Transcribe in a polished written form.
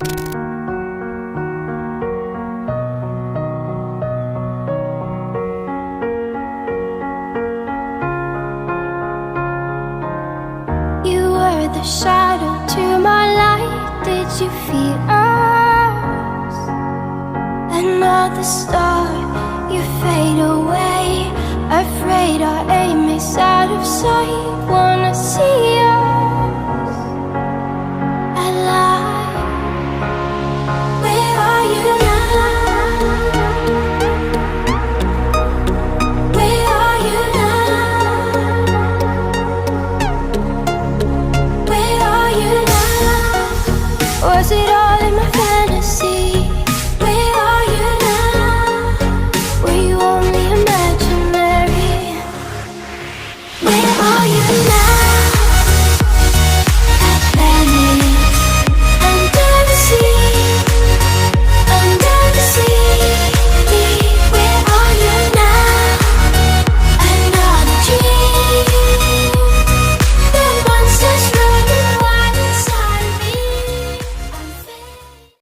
You were the shadow to my light. Did you feel us? Another star, you fade away. Afraid our aim is out of sight. Wanna see us alive. Where are you now? Where are you now? Where are you now? Was it all in my face?